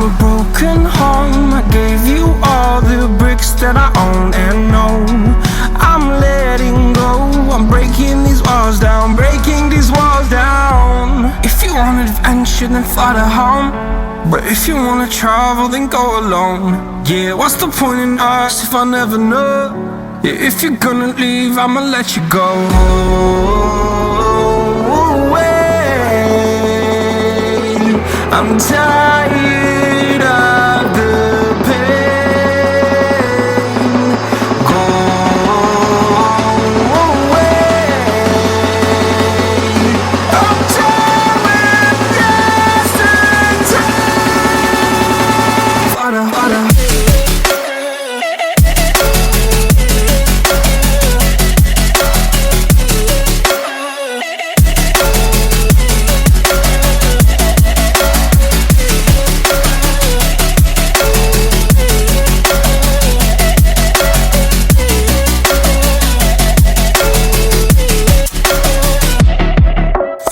a broken home. I gave you all the bricks that I own and know. I'm letting go, I'm breaking these walls down, breaking these walls down. If you want adventure, then fly to home. But if you wanna travel, then go alone. Yeah, what's the point in us if I never know? Yeah, if you're gonna leave, I'ma let you go. I'm tired of the pain. Go away. I'm done with yesterday. Fada, fada.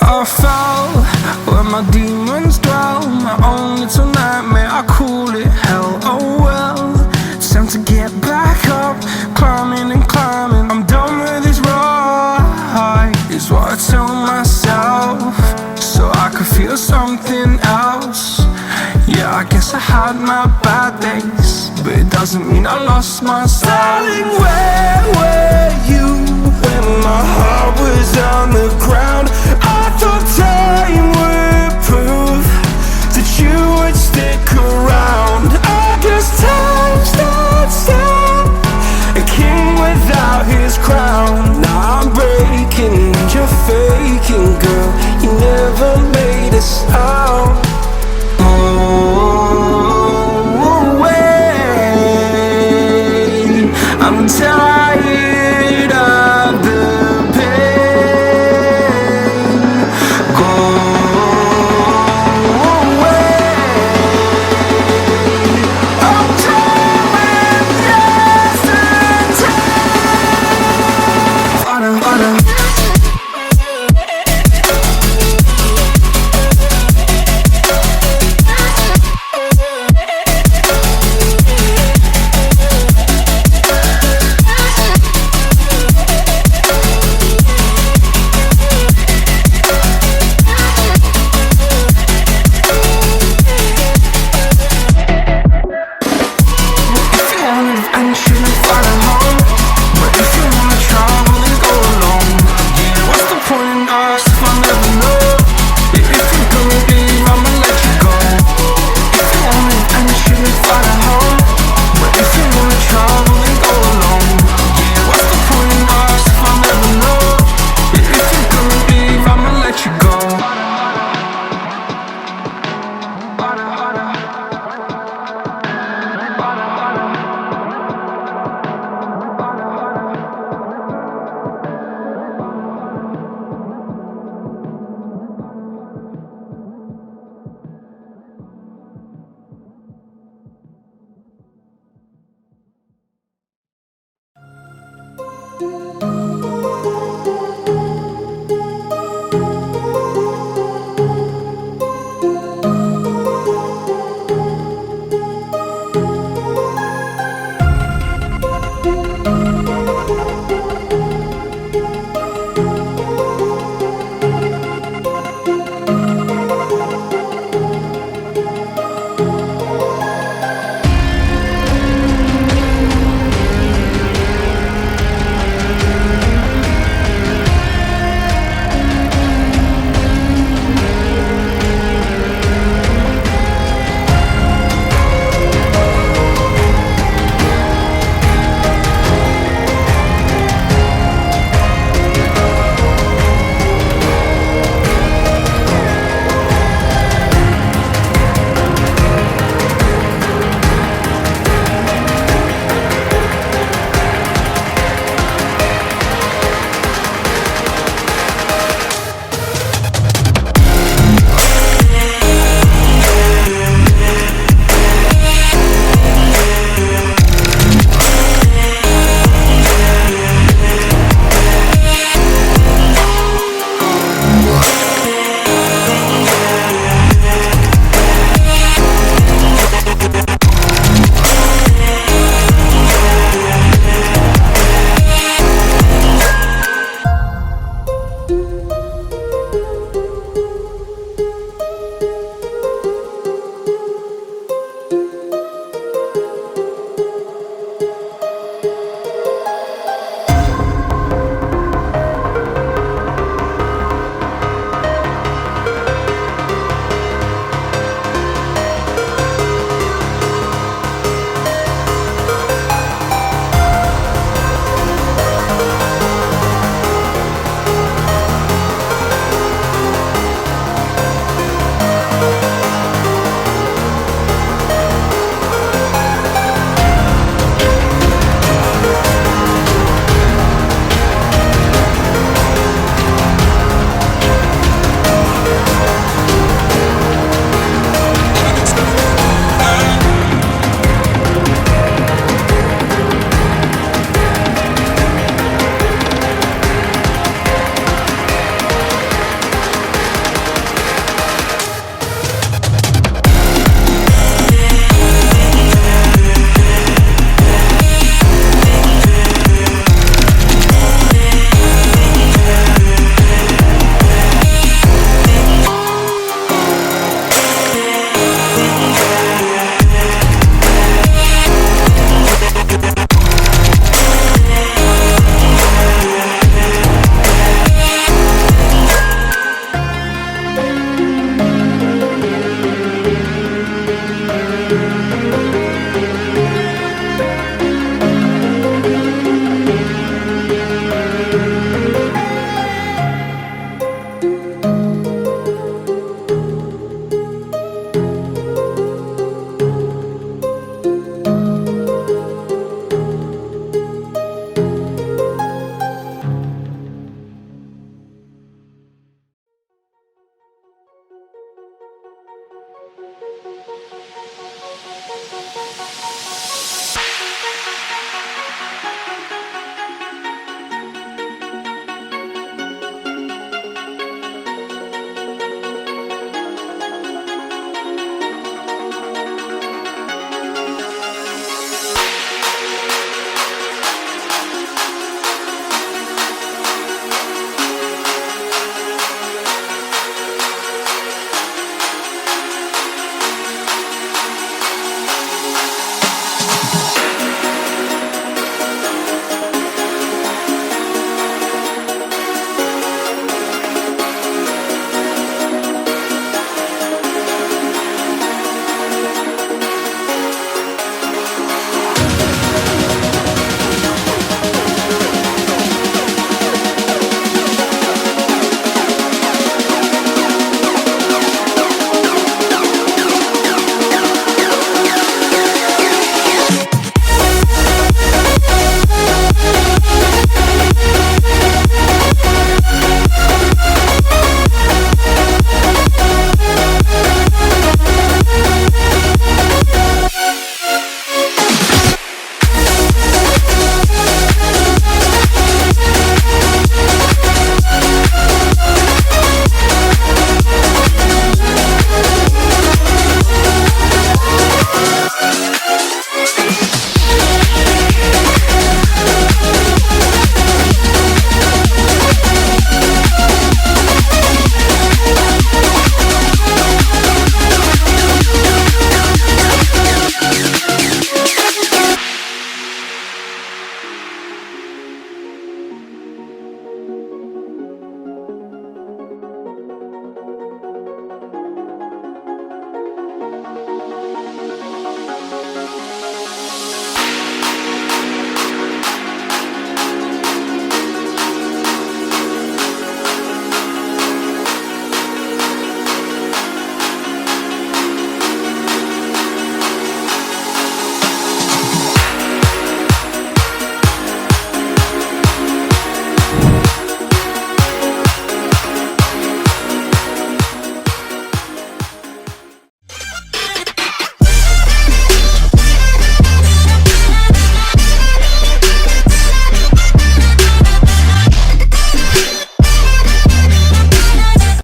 I fell where my demons dwell, my own little nightmare, I call it hell. Oh well, it's time to get back up, climbing and climbing. I'm done with this ride, is what I tell myself, so I could feel something else. Yeah, I guess I had my bad days, but it doesn't mean I lost my style. Darling, where were you when my heart was on the ground? I thought time would prove that you would stick around. I guess time stands still, a king without his crown. Now I'm breaking and you're faking, girl. You never made a sound. Oh, wait, I'm tired of the pain. Go away. I'm done with yesterday. Fada, fada.